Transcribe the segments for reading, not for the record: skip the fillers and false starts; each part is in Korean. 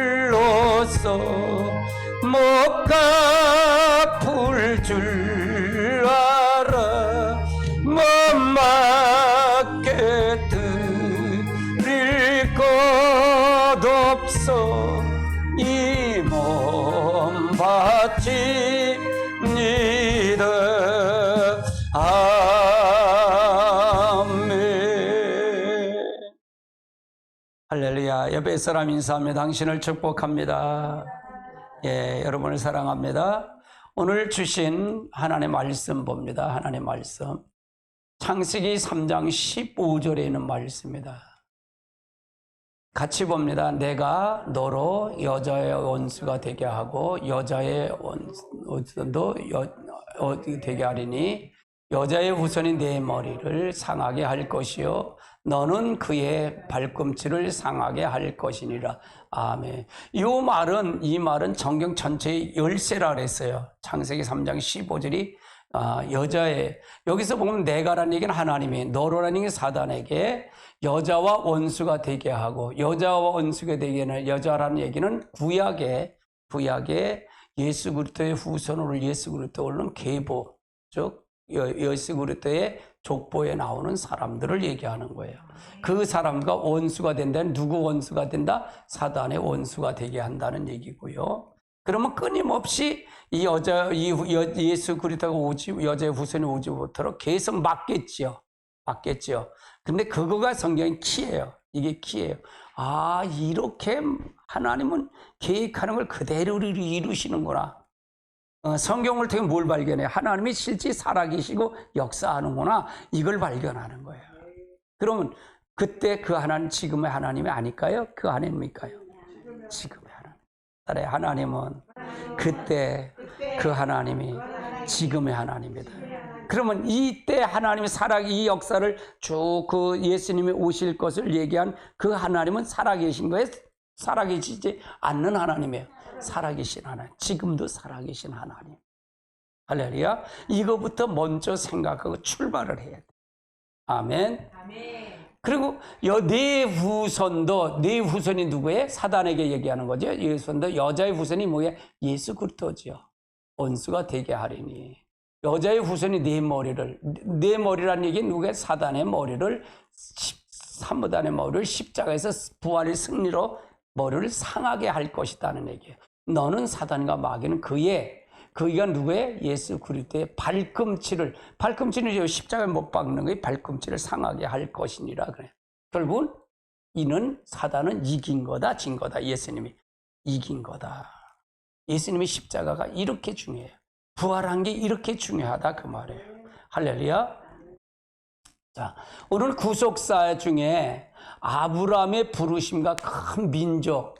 눈물로써 못 갚을 줄 알아 못 맞게 드릴 것 없어 이 몸 바칩니다. 아멘. 할렐루야. 옆에 사람 인사하며 당신을 축복합니다. 예, 여러분을 사랑합니다. 오늘 주신 하나님의 말씀 봅니다. 하나님의 말씀. 창세기 3장 15절에 있는 말씀입니다. 같이 봅니다. 내가 너로 여자의 원수가 되게 하고 여자의 원수도 되게 하리니 여자의 후손이 내 머리를 상하게 할 것이요 너는 그의 발꿈치를 상하게 할 것이니라. 아멘. 이 말은 성경 전체의 열쇠라 그랬어요. 창세기 3장 15절이 여자의, 여기서 보면 내가라는 얘기는 하나님이, 너로라는 얘기는 사단에게 여자와 원수가 되게 하고, 여자와 원수가 되게 하는 여자라는 얘기는 구약의 예수 그리스도의 후손으로 예수 그리스도를 계보, 즉 예수 그리스도의 족보에 나오는 사람들을 얘기하는 거예요. 그 사람과 원수가 된다는, 누구 원수가 된다? 사단의 원수가 되게 한다는 얘기고요. 그러면 끊임없이 이 예수 그리스도가 여자의 후손이 오지 못하도록 계속 막겠지요. 근데 그거가 성경의 키예요. 이게 키예요. 이렇게 하나님은 계획하는 걸 그대로 이루시는구나. 성경을 통해 뭘 발견해? 하나님이 실제 살아계시고 역사하는구나. 이걸 발견하는 거예요. 그러면 그때 그 하나님, 지금의 하나님이 아닐까요? 그 하나님일까요? 지금의 하나님. 따라요. 하나님은 그때 그 하나님이 지금의 하나님이다. 그러면 이때 하나님이 이 역사를 쭉 그 예수님이 오실 것을 얘기한 그 하나님은 살아계신 거예요? 살아계시지 않는 하나님이에요. 살아계신 하나님. 지금도 살아계신 하나님. 할렐루야. 이거부터 먼저 생각하고 출발을 해야 돼. 아멘. 그리고 내 후손이 누구예요? 사단에게 얘기하는 거죠. 예수도 여자의 후손이 뭐예요? 예수 그리스도죠. 원수가 되게 하리니. 여자의 후손이 내 머리라는 얘기는 누구예요? 사단의 머리를, 사무단의 머리를 십자가에서 부활의 승리로 머리를 상하게 할 것이다는 얘기예요. 너는 사단과 마귀는 그이가 누구예요? 예수 그리스도의 발꿈치는 십자가에 못 박는 거예요. 발꿈치를 상하게 할 것이니라 그래요. 결국은 사단은 이긴 거다, 진 거다. 예수님이 이긴 거다. 예수님의 십자가가 이렇게 중요해요. 부활한 게 이렇게 중요하다 그 말이에요. 할렐루야. 자, 오늘 구속사 중에 아브라함의 부르심과 큰 민족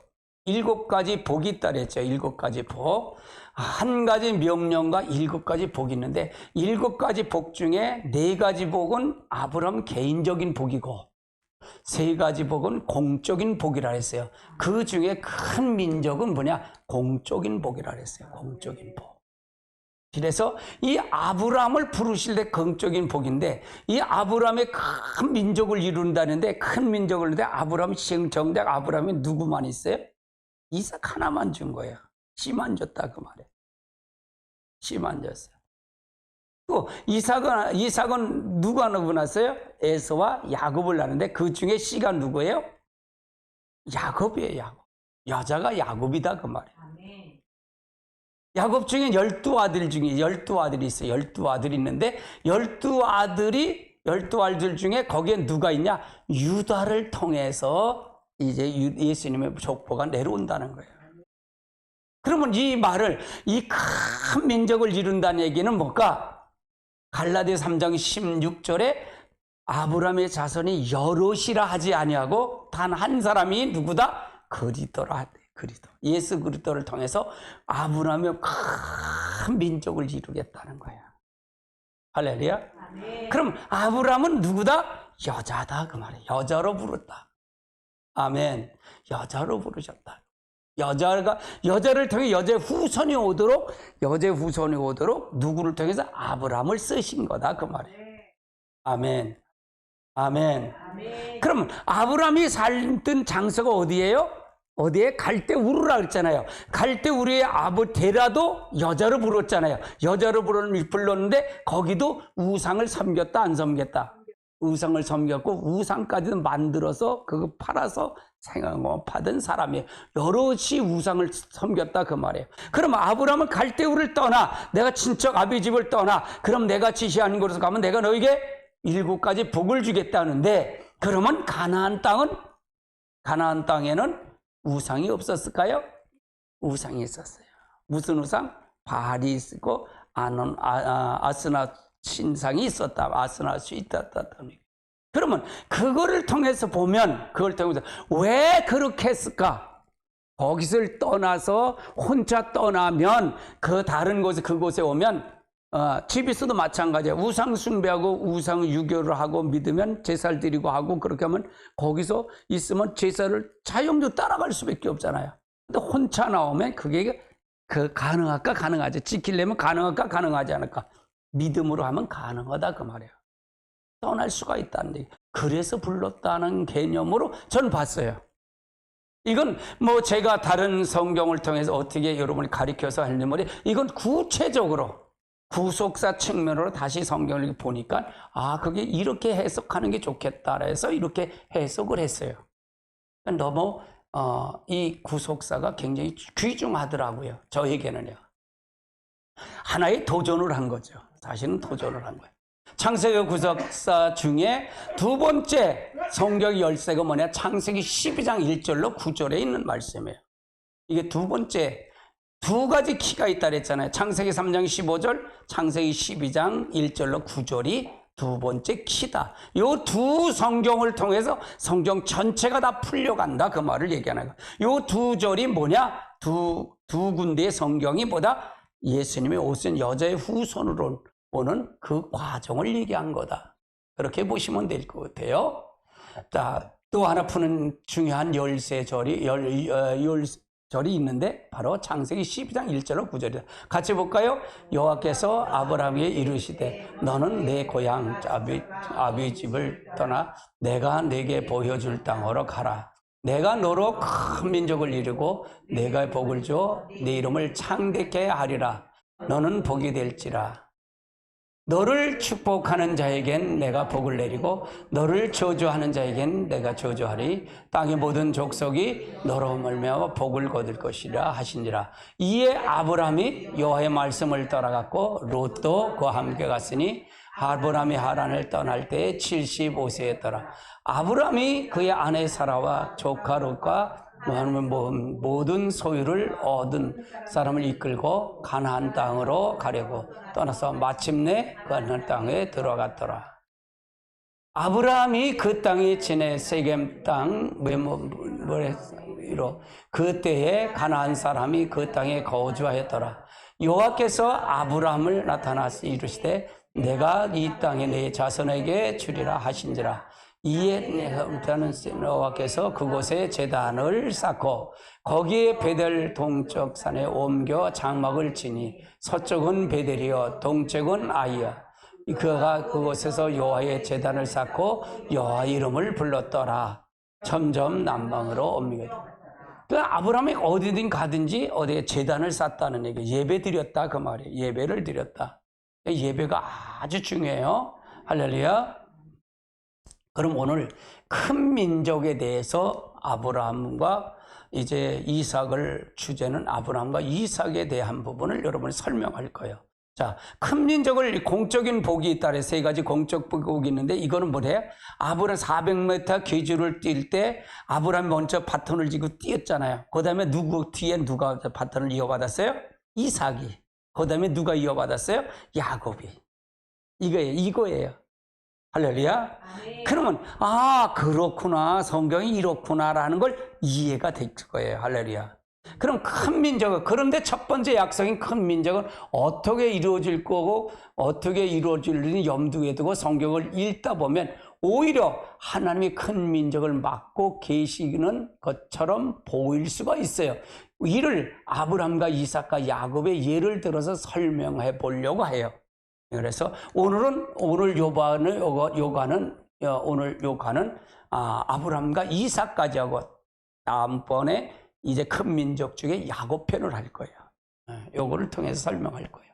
7가지 복이 있다 그랬죠. 7가지 복. 한 가지 명령과 7가지 복이 있는데 7가지 복 중에 4가지 복은 아브라함 개인적인 복이고 3가지 복은 공적인 복이라 했어요. 그 중에 큰 민족은 뭐냐? 공적인 복이라 했어요. 공적인 복. 그래서 이 아브라함을 부르실 때 공적인 복인데 이 아브라함의 큰 민족을 이룬다는데 큰 민족을 이루는데 아브라함이 정작 아브라함이 누구만 있어요? 이삭 하나만 준 거예요. 씨만 줬다 그 말이에요. 씨만 줬어요. 또 이삭은 누가 낳았어요? 에서와 야곱을 낳는데 그 중에 씨가 누구예요? 야곱이에요. 야곱. 여자가 야곱이다 그 말이에요. 야곱 중에 12아들 중에 12아들이 있어요. 12아들이 있는데 12아들 중에 거기에 누가 있냐? 유다를 통해서 이제 예수님의 족보가 내려온다는 거예요. 그러면 이 큰 민족을 이룬다는 얘기는 뭘까? 갈라디아 3장 16절에 아브라함의 자손이 여럿이라 하지 아니하고 단 한 사람이 누구다? 그리스도라. 그리스도. 예수 그리스도를 통해서 아브라함의 큰 민족을 이루겠다는 거야. 할렐루야. 그럼 아브라함은 누구다? 여자다 그 말이에요. 여자로 부르다. 아멘. 여자로 부르셨다. 여자를 통해 여자의 후손이 오도록 누구를 통해서 아브라함을 쓰신 거다 그 말이에요. 아멘. 아멘. 그러면 아브라함이 살던 장소가 어디예요? 어디에? 갈대우르라 그랬잖아요. 갈대우르의 아버 데라도 여자로 불렀잖아요. 여자로 불렀는데 거기도 우상을 섬겼다 안 섬겼다? 우상을 섬겼고 우상까지도 만들어서 그거 팔아서 생업하던 사람이에요. 여럿이 우상을 섬겼다 그 말이에요. 그럼 아브라함은 갈대우를 떠나, 내가 친척 아비 집을 떠나, 그럼 내가 지시하는 곳으로 가면 내가 너에게 7가지 복을 주겠다는데, 그러면 가나안 땅에는 우상이 없었을까요? 우상이 있었어요. 무슨 우상? 바알이 있고 아스나 신상이 있었다. 아스나 수 있었다. 그러면 그거를 통해서 보면, 그걸 통해서 왜 그렇게 했을까? 거기서 떠나서 혼자 떠나면 그 다른 곳에, 그곳에 오면 집에서도 마찬가지예요. 우상 숭배하고 우상 유교를 하고 믿으면 제사를 드리고 하고, 그렇게 하면 거기서 있으면 제사를 자연적으로 따라갈 수밖에 없잖아요. 근데 혼자 나오면 그게 가능할까? 가능하지. 지키려면 가능할까? 가능하지 않을까? 믿음으로 하면 가능하다 그 말이에요. 떠날 수가 있다는 얘기. 그래서 불렀다는 개념으로 전 봤어요. 이건 뭐 제가 다른 성경을 통해서 어떻게 여러분이 가르쳐서 하는지 모르겠는데, 이건 구체적으로 구속사 측면으로 다시 성경을 보니까 그게 이렇게 해석하는 게 좋겠다 해서 이렇게 해석을 했어요. 너무 이 구속사가 굉장히 귀중하더라고요. 저에게는요. 하나의 도전을 한 거죠. 사실은 도전을 한 거예요. 창세기 구속사 중에 두 번째 성경 열쇠가 뭐냐? 창세기 12장 1절로 9절에 있는 말씀이에요. 이게 두 번째, 두 가지 키가 있다 그랬잖아요. 창세기 3장 15절, 창세기 12장 1절로 9절이 두 번째 키다. 이 두 성경을 통해서 성경 전체가 다 풀려간다 그 말을 얘기하는 거예요. 이 두 절이 뭐냐? 두 군데의 성경이 보다 예수님의 오신 여자의 후손으로 오는 그 과정을 얘기한 거다. 그렇게 보시면 될 것 같아요. 자, 또 하나 푸는 중요한 열쇠절이 있는데 바로 창세기 12장 1절로 9절이다. 같이 볼까요? 여호와께서 아브라함에게 이르시되 너는 내 고향 아비 집을 떠나 내가 네게 보여줄 땅으로 가라. 내가 너로 큰 민족을 이루고 내가 복을 줘 네 이름을 창대케 하리라. 너는 복이 될지라. 너를 축복하는 자에겐 내가 복을 내리고 너를 저주하는 자에겐 내가 저주하리. 땅의 모든 족속이 너로 말미암아 복을 거둘 것이라 하시니라. 이에 아브라함이 여호와의 말씀을 따라갔고 롯도 그와 함께 갔으니 아브라함이 하란을 떠날 때에 75세였더라. 아브라함이 그의 아내 사라와 조카 롯과 모든 소유를 얻은 사람을 이끌고 가나안 땅으로 가려고 떠나서 마침내 가나안 땅에 들어갔더라. 아브라함이 그 땅에 지내 세겜 땅 그때에 가나안 사람이 그 땅에 거주하였더라. 여호와께서 아브라함을 나타나서 이르시되 내가 이 땅에 내 자손에게 주리라 하신지라. 이에 여호와께서 그곳에 제단을 쌓고 거기에 베델 동쪽 산에 옮겨 장막을 지니 서쪽은 베델이요 동쪽은 아이야. 그가 그곳에서 여호와의 제단을 쌓고 여호와 이름을 불렀더라. 점점 남방으로 옮기거든. 그 아브라함이 어디든 가든지 어디에 제단을 쌓았다는 얘기, 예배 드렸다 그 말이에요. 예배를 드렸다. 예배가 아주 중요해요. 할렐루야. 그럼 오늘 큰 민족에 대해서 아브라함과 이제 이삭을 주제는 아브라함과 이삭에 대한 부분을 여러분이 설명할 거예요. 자, 큰 민족을 공적인 복이 있다. 세 가지 공적 복이 있는데 이거는 뭐래요? 아브라함 400m 계주를 뛸 때 아브라함이 먼저 바톤을 쥐고 뛰었잖아요. 그 다음에 뒤에 누가 바톤을 이어받았어요? 이삭이. 그 다음에 누가 이어받았어요? 야곱이. 이거예요. 할렐루야. 그러면 그렇구나, 성경이 이렇구나라는 걸 이해가 될 거예요. 할렐루야. 그럼 큰 민족은, 그런데 첫 번째 약속인 큰 민족은 어떻게 이루어질 거고 어떻게 이루어질지 염두에 두고 성경을 읽다 보면 오히려 하나님이 큰 민족을 맡고 계시는 것처럼 보일 수가 있어요. 이를 아브라함과 이삭과 야곱의 예를 들어서 설명해 보려고 해요. 그래서 오늘 요구하는 오늘 요가는 아브라함과 이삭까지 하고 다음번에 이제 큰 민족 중에 야곱편을 할 거예요. 요거를 통해서 설명할 거예요.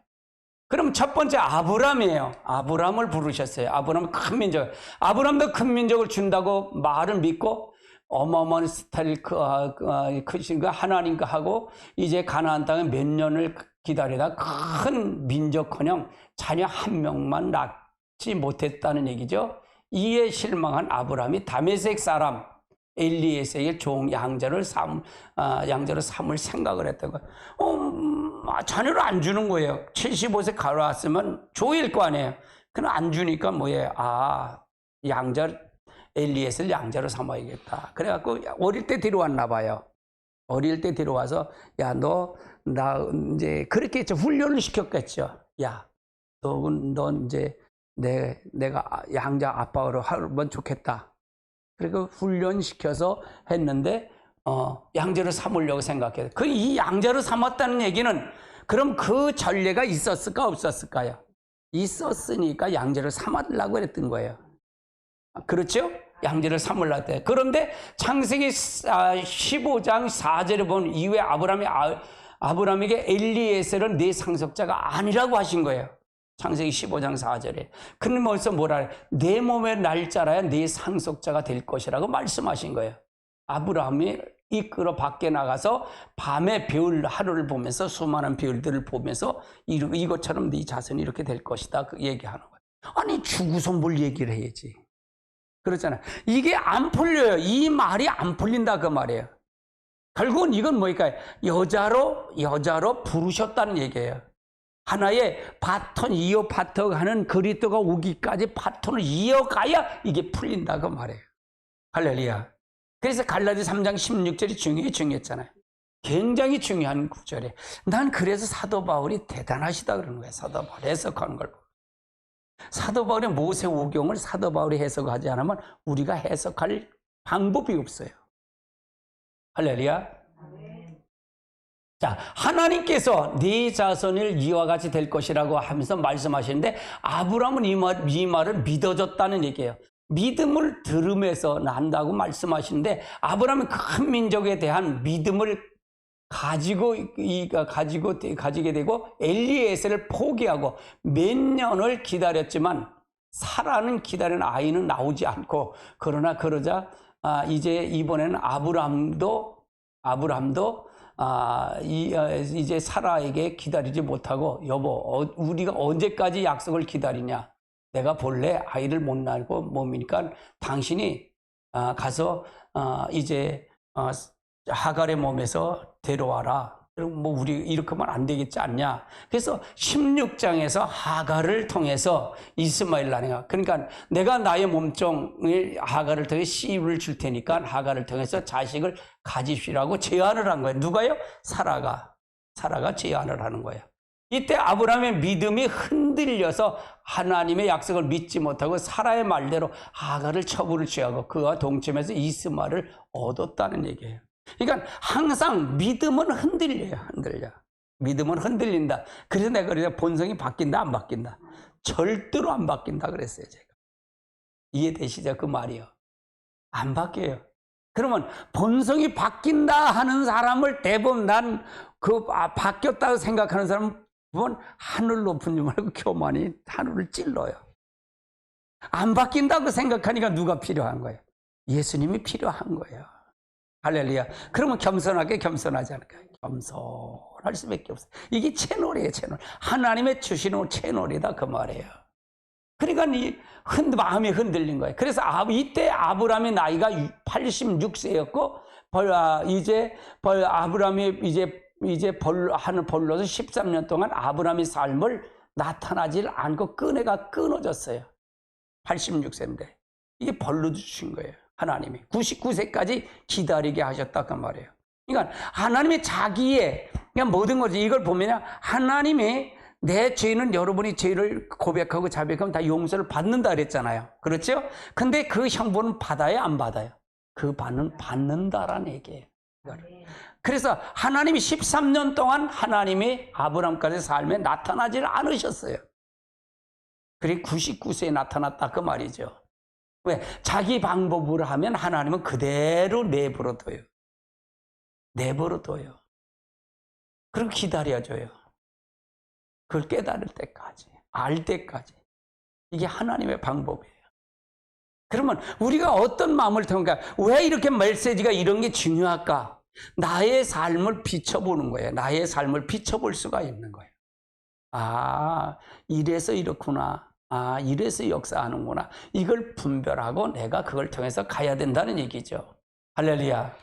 그럼 첫 번째 아브라함이에요. 아브라함을 부르셨어요. 아브라함은 큰 민족. 아브라함도 큰 민족을 준다고 말을 믿고 어마어마한 스타일 크신 그 하나님과 하고 이제 가나안 땅에 몇 년을 기다리다 큰 민족커녕 자녀 한 명만 낳지 못했다는 얘기죠. 이에 실망한 아브라함이 다메섹 사람 엘리에셀의 종 양자를 삼을 생각을 했다고. 자녀를 안 주는 거예요. 75세 가로왔으면 조일 거 아니에요. 그럼 안 주니까 뭐예요? 엘리에셀 양자로 삼아야겠다. 그래갖고 어릴 때 데려왔나 봐요. 어릴 때 데려와서 나 이제 그렇게 훈련을 시켰겠죠. 넌 이제 내가 양자 아빠로 하면 좋겠다. 그리고 훈련시켜서 했는데 양자로 삼으려고 생각해요. 이 양자로 삼았다는 얘기는 그럼 그 전례가 있었을까 없었을까요? 있었으니까 양자로 삼으려고 그랬던 거예요. 그렇죠? 양자를 삼으려고 때. 그런데 창세기 15장 4절에 보면 이후에 아브라함에게 엘리에셀은 네 상속자가 아니라고 하신 거예요. 창세기 15장 4절에. 그는 벌써 뭐라 해요? 내 몸의 날짜라야 네 상속자가 될 것이라고 말씀하신 거예요. 아브라함이 이끌어 밖에 나가서 밤에 별 하루를 보면서 수많은 별들을 보면서 이것처럼 네 자손이 이렇게 될 것이다 그 얘기하는 거예요. 아니 죽어서 뭘 얘기를 해야지. 그렇잖아요. 이게 안 풀려요. 이 말이 안 풀린다 그 말이에요. 결국은 이건 뭐니까 여자로 부르셨다는 얘기예요. 하나의 바톤하는 그리스도가 오기까지 바톤을 이어가야 이게 풀린다 그 말이에요. 할렐루야. 그래서 갈라디아 3장 16절이 중요했잖아요. 굉장히 중요한 구절이에요. 난 그래서 사도 바울이 대단하시다 그러는 거예요. 사도 바울이 해석하는 걸. 사도 바울의 모세오경을 사도 바울이 해석하지 않으면 우리가 해석할 방법이 없어요. 할렐루야. 자, 하나님께서 네 자손을 이와 같이 될 것이라고 하면서 말씀하시는데 아브라함은 이 말을 믿어줬다는 얘기예요. 믿음을 들음에서 난다고 말씀하시는데 아브라함은 큰 민족에 대한 믿음을 가지게 되고 엘리에셀을 포기하고 몇 년을 기다렸지만 사라는 기다린 아이는 나오지 않고 그러자 이제 이번에는 아브라함도 이제 사라에게 기다리지 못하고 여보 우리가 언제까지 약속을 기다리냐 내가 본래 아이를 못 낳고 몸이니까 당신이 가서 이제 하갈의 몸에서 데려와라. 뭐 우리 이렇게 하면 안 되겠지 않냐. 그래서 16장에서 하갈을 통해서 이스마엘 나네가 그러니까 내가 나의 몸종을 하갈을 통해 씨를 줄 테니까 하갈을 통해서 자식을 가지시라고 제안을 한 거예요. 누가요? 사라가 제안을 하는 거예요. 이때 아브라함의 믿음이 흔들려서 하나님의 약속을 믿지 못하고 사라의 말대로 하갈을 처분을 취하고 그와 동침해서 이스마엘을 얻었다는 얘기예요. 그러니까 항상 믿음은 흔들려. 믿음은 흔들린다. 그래서 내가 그래서 본성이 바뀐다 안 바뀐다? 절대로 안 바뀐다 그랬어요 제가. 이해되시죠? 그 말이요. 안 바뀌어요. 그러면 본성이 바뀐다 하는 사람을 대부분 난 바뀌었다고 생각하는 사람은 하늘 높은 줄 말고 교만이 하늘을 찔러요. 안 바뀐다고 생각하니까 누가 필요한 거예요? 예수님이 필요한 거예요. 할렐루야. 그러면 겸손하지 않을까요? 겸손할 수밖에 없어요. 이게 채널이에요, 채널. 하나님의 주시는 채널이다 그 말이에요. 그러니까 마음이 흔들린 거예요. 그래서 이때 아브라함의 나이가 86세였고 아브라함이 이제 벌로서 13년 동안 아브라함의 삶을 나타나질 않고 끊어졌어요. 86세인데 이게 벌로 주신 거예요. 하나님이 99세까지 기다리게 하셨다 그 말이에요. 그러니까 하나님의 자기의 그냥 모든 거지. 이걸 보면 하나님이 내 죄는 여러분이 죄를 고백하고 자백하면 다 용서를 받는다 그랬잖아요. 그렇죠? 근데 그 형벌은 받아요 안 받아요? 그 반은 받는다라는 얘기예요. 그래서 하나님이 13년 동안 하나님이 아브라함까지 삶에 나타나질 않으셨어요. 그리고 99세에 나타났다 그 말이죠. 왜? 자기 방법으로 하면 하나님은 그대로 내버려둬요. 내버려둬요. 그리고 기다려줘요. 그걸 깨달을 때까지, 알 때까지. 이게 하나님의 방법이에요. 그러면 우리가 어떤 마음을 통할까? 왜 이렇게 메시지가 이런 게 중요할까? 나의 삶을 비춰보는 거예요. 나의 삶을 비춰볼 수가 있는 거예요. 아, 이래서 이렇구나. 아, 이래서 역사하는구나. 이걸 분별하고 내가 그걸 통해서 가야 된다는 얘기죠. 할렐루야.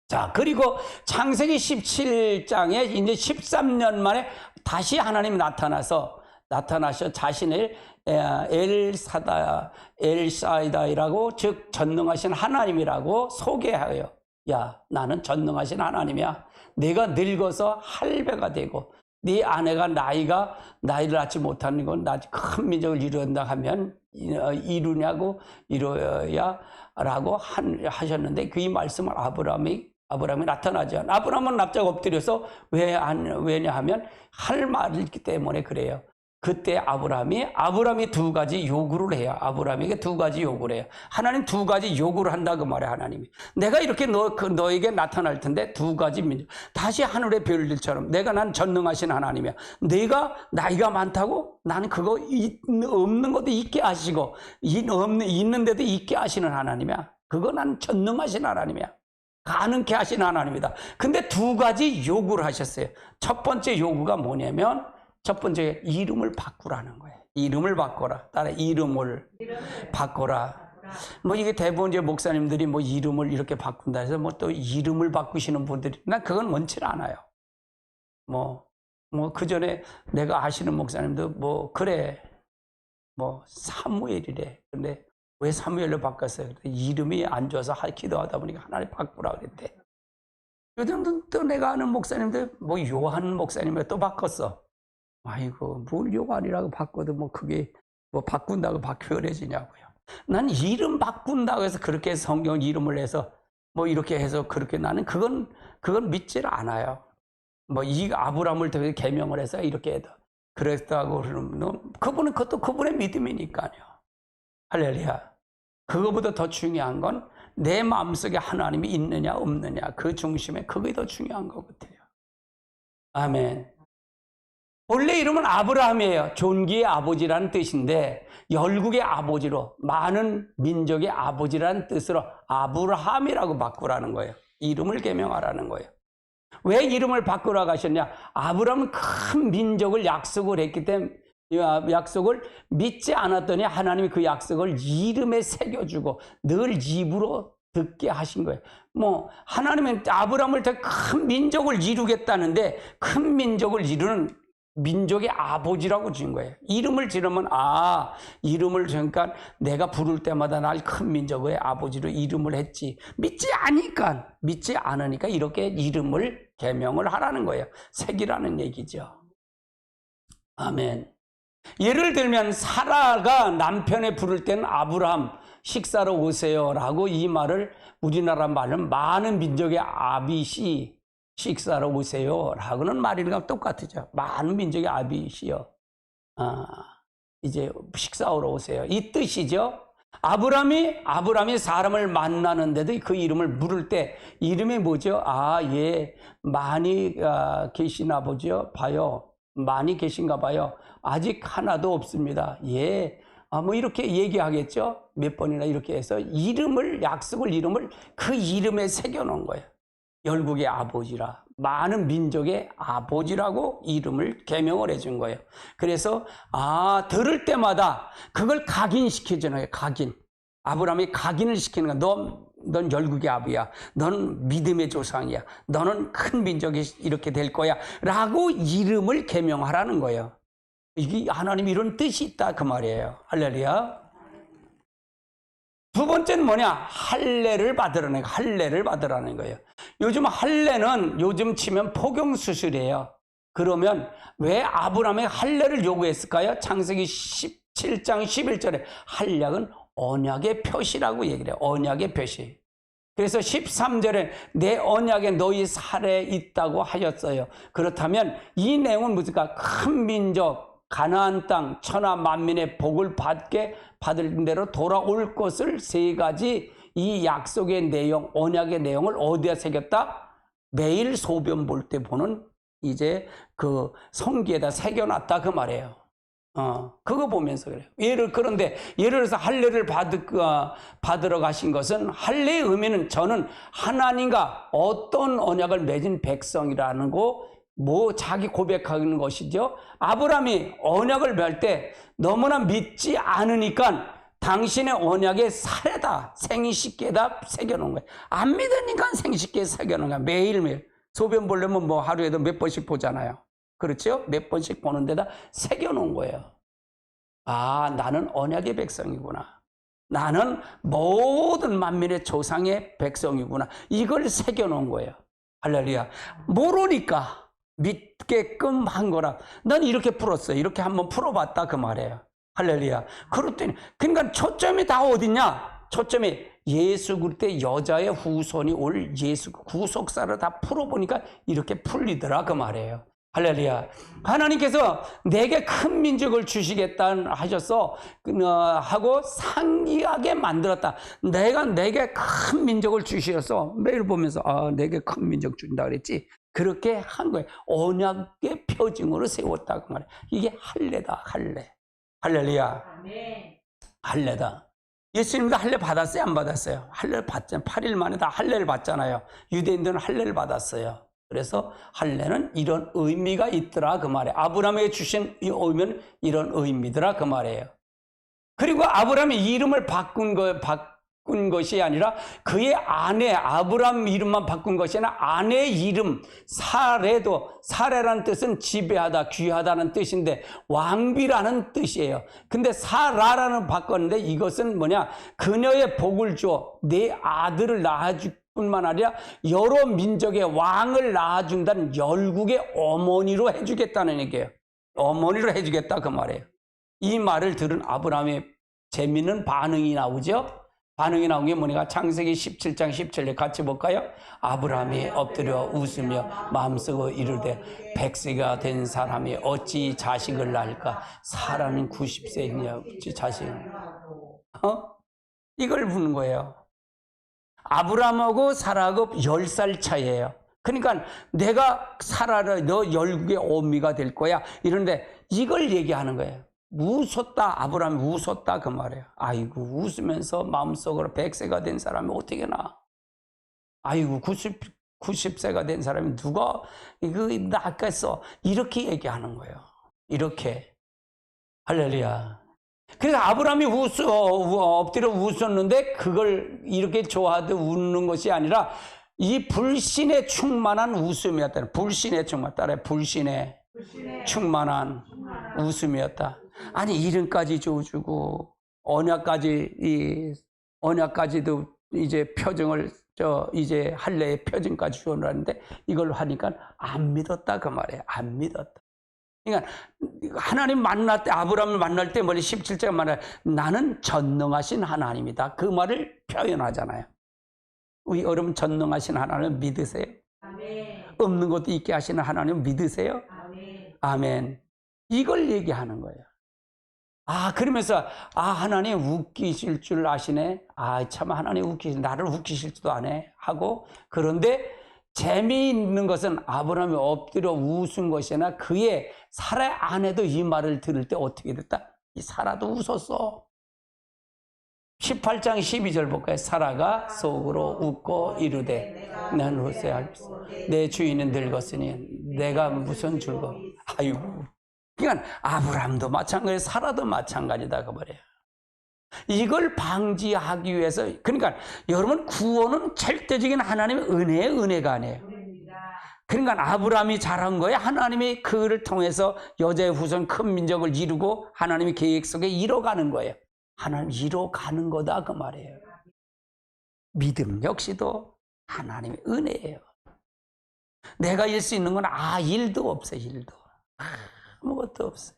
자, 그리고 창세기 17장에 이제 13년 만에 다시 하나님이 나타나셔 자신을 엘사이다이라고, 즉 전능하신 하나님이라고 소개하여, 야, 나는 전능하신 하나님이야. 내가 늙어서 할배가 되고 네 아내가 나이를 낳지 못하는 건 나 큰 민족을 이룬다 하면 이루어야 라고 하셨는데, 그 말씀을 아브라함이 나타나죠. 아브라함은 납작 엎드려서 왜냐 하면 할 말이기 때문에 그래요. 그때 아브라함이 두 가지 요구를 해요. 아브라함에게 두 가지 요구를 해요. 하나님 두 가지 요구를 한다 그 말이에요. 하나님이 내가 이렇게 너에게 나타날 텐데 두 가지 민족, 다시 하늘의 별들처럼 난 전능하신 하나님이야. 내가 나이가 많다고 나는 그거 없는 것도 있게 하시고 있는 데도 있게 하시는 하나님이야. 그거 난 전능하신 하나님이야. 가능케 하시는 하나님이다. 근데 두 가지 요구를 하셨어요. 첫 번째 요구가 뭐냐면, 첫 번째 이름을 바꾸라는 거예요. 이름을 바꿔라. 따라 이름을 바꿔라. 뭐 이게 대부분 이제 목사님들이 뭐 이름을 이렇게 바꾼다 해서 뭐 또 이름을 바꾸시는 분들이, 난 그건 원치 않아요. 뭐 그 전에 내가 아시는 목사님도 뭐 그래 뭐 사무엘이래. 근데 왜 사무엘로 바꿨어요? 이름이 안 좋아서 기도하다 보니까 하나님 바꾸라 그랬대. 요즘 또 내가 아는 목사님들 뭐 요한 목사님을 또 바꿨어. 아이고, 뭘 요한이라고 바꿔도 뭐 그게 뭐 바꾼다고 바뀌어지냐고요. 난 이름 바꾼다고 해서 그렇게 성경 이름을 해서 뭐 이렇게 해서 그렇게, 나는 그건 믿질 않아요. 뭐 이 아브라함을 통해서 계명을 해서 이렇게 해도 그랬다고 그러면 그것도 그분의 믿음이니까요. 할렐루야. 그거보다 더 중요한 건 내 마음속에 하나님이 있느냐 없느냐, 그 중심에 그게 더 중요한 것 같아요. 아멘. 본래 이름은 아브라함이에요. 존귀의 아버지라는 뜻인데 열국의 아버지로, 많은 민족의 아버지라는 뜻으로 아브라함이라고 바꾸라는 거예요. 이름을 계명하라는 거예요. 왜 이름을 바꾸라고 하셨냐? 아브라함은 큰 민족을 약속을 했기 때문에, 약속을 믿지 않았더니 하나님이 그 약속을 이름에 새겨주고 늘 입으로 듣게 하신 거예요. 뭐 하나님은 아브라함을 통해 큰 민족을 이루겠다는데, 큰 민족을 이루는 민족의 아버지라고 지은 거예요. 이름을 지르면 이름을 지으니까 내가 부를 때마다 날 큰 민족의 아버지로 이름을 했지. 믿지 않으니까 이렇게 이름을 계명을 하라는 거예요. 새기라는 얘기죠. 아멘. 예를 들면 사라가 남편에 부를 때는 아브라함 식사로 오세요라고, 이 말을 우리나라 말은 많은 민족의 아비시 식사로 오세요라고는 말이랑 똑같죠. 많은 민족의 아비시요. 이제 식사하러 오세요. 이 뜻이죠. 아브라함이 사람을 만나는데도 그 이름을 물을 때 이름이 뭐죠? 예, 많이 계시나 보죠. 봐요. 많이 계신가 봐요. 아직 하나도 없습니다. 예. 뭐 이렇게 얘기하겠죠. 몇 번이나 이렇게 해서 이름을 그 이름에 새겨놓은 거예요. 열국의 아버지라, 많은 민족의 아버지라고 이름을 계명을 해준 거예요. 그래서 들을 때마다 그걸 각인시켜주는 거예요. 각인. 아브라함이 각인을 시키는 거야. 넌 열국의 아비야. 넌 믿음의 조상이야. 너는 큰 민족이 이렇게 될 거야. 라고 이름을 계명하라는 거예요. 이게 하나님 이런 뜻이 있다 그 말이에요. 할렐루야. 두 번째는 뭐냐? 할례를 받으라는 거예요. 요즘 할례는 요즘 치면 포경 수술이에요. 그러면 왜 아브라함의 할례를 요구했을까요? 창세기 17장 11절에 할례는 언약의 표시라고 얘기를 해요. 언약의 표시. 그래서 13절에 내 언약에 너희 살에 있다고 하셨어요. 그렇다면 이 내용은 무엇일까? 큰 민족, 가나안 땅 천하 만민의 복을 받을 대로 돌아올 것을 세 가지 이 약속의 내용, 언약의 내용을 어디에 새겼다? 매일 소변 볼 때 보는 이제 그 성기에다 새겨놨다 그 말이에요. 그거 보면서 그래요. 그런데 예를 들어서 할례를 받으러 가신 것은, 할례의 의미는 저는 하나님과 어떤 언약을 맺은 백성이라는 거, 자기 고백하는 것이죠. 아브라함이 언약을 맺을 때 너무나 믿지 않으니까 당신의 언약에 살에다, 생식기에다 새겨놓은 거예요. 안 믿으니까 생식기에 새겨놓은 거예요. 매일매일. 소변 보려면 하루에도 몇 번씩 보잖아요. 그렇죠? 몇 번씩 보는 데다 새겨놓은 거예요. 나는 언약의 백성이구나. 나는 모든 만민의 조상의 백성이구나. 이걸 새겨놓은 거예요. 할렐루야. 모르니까 믿게끔 한 거라. 난 이렇게 풀었어요. 이렇게 한번 풀어봤다 그 말이에요. 할렐루야. 그렇더니, 그러니까 초점이 다 어딨냐? 초점이 예수 그때 여자의 후손이 올 예수 구속사를 다 풀어보니까 이렇게 풀리더라 그 말이에요. 할렐루야. 하나님께서 내게 큰 민족을 주시겠다 하셔서 하고 상기하게 만들었다. 내게 큰 민족을 주셔서 매일 보면서 내게 큰 민족 준다 그랬지. 그렇게 한 거예요. 언약의 표징으로 세웠다 그 말이에요. 이게 할례다. 할례. 할렐루야. 아멘. 할례다. 예수님도 할례 받았어요? 안 받았어요? 할례를 받잖아요. 8일 만에 다 할례를 받잖아요. 유대인들은 할례를 받았어요. 그래서 할례는 이런 의미가 있더라 그 말이에요. 아브라함에게 주신 이 의미는 이런 의미더라 그 말이에요. 그리고 아브라함이 이름을 바꾼 것이 아니라 그의 아내 아브라함 이름만 바꾼 것이 아니라 아내의 이름 사레라는 뜻은 지배하다, 귀하다는 뜻인데 왕비라는 뜻이에요. 근데 사라라는 바꿨는데 이것은 뭐냐? 그녀의 복을 줘 내 아들을 낳아줄 뿐만 아니라 여러 민족의 왕을 낳아준다는 열국의 어머니로 해주겠다는 얘기예요. 어머니로 해주겠다 그 말이에요. 이 말을 들은 아브라함의 재미있는 반응이 나오죠. 반응이 나온 게 뭐냐? 창세기 17장 17절 같이 볼까요? 아브라함이 엎드려 웃으며 마음속으로 이르되 100세가 된 사람이 어찌 자식을 낳을까? 사라는 90세이냐 어찌 자식을 이걸 묻는 거예요. 아브라함하고 사라하고 10살 차이예요. 그러니까 내가 사라를 너 열국의 어미가 될 거야 이런데 이걸 얘기하는 거예요. 웃었다. 아브라함이 웃었다 그 말이에요. 아이고 웃으면서 마음속으로 100세가 된 사람이 어떻게 나? 아이고 90세가 된 사람이 누가 이거 낳겠어? 이렇게 얘기하는 거예요. 이렇게. 할렐루야. 그래서 아브라함이 엎드려 웃었는데 그걸 이렇게 좋아하듯 웃는 것이 아니라 이 불신에 충만한 웃음이었다. 불신에 충만 따라 불신에 충만한 웃음이었다. 아니 이름까지 줘주고 언약까지도 이제 표정을 이제 할례의 표정까지 주었는데 이걸 하니까 안 믿었다 그 말이에요. 안 믿었다. 그러니까 하나님 만날 때 아브라함을 만날 때 머리 17절 말에 나는 전능하신 하나님이다. 그 말을 표현하잖아요. 우리 여러분 전능하신 하나님 믿으세요? 아멘. 없는 것도 있게 하시는 하나님 믿으세요? 아멘. 아멘. 이걸 얘기하는 거예요. 그러면서 하나님 웃기실 줄 아시네. 참 하나님 나를 웃기실 줄도 아네 하고 그런데 재미있는 것은 아브라함이 엎드려 웃은 것이 아니라 그의 사라의 아내도 이 말을 들을 때 어떻게 됐다? 이 사라도 웃었어. 18장 12절 볼까요? 사라가 속으로 웃고 이르되 난 후세할세 내 주인은 늙었으니 내가 무슨 즐거워. 아이고. 그러니까 아브라함도 마찬가지, 사라도 마찬가지다 그 말이에요. 이걸 방지하기 위해서 그러니까 여러분 구원은 절대적인 하나님의 은혜가 아니에요. 그러니까 아브라함이 잘한 거예요. 하나님이 그를 통해서 여자의 후손 큰 민족을 이루고 하나님의 계획 속에 이뤄가는 거예요. 하나님 이뤄가는 거다 그 말이에요. 믿음 역시도 하나님의 은혜예요. 내가 일 수 있는 건 일도 없어요. 일도 아무것도 없어요.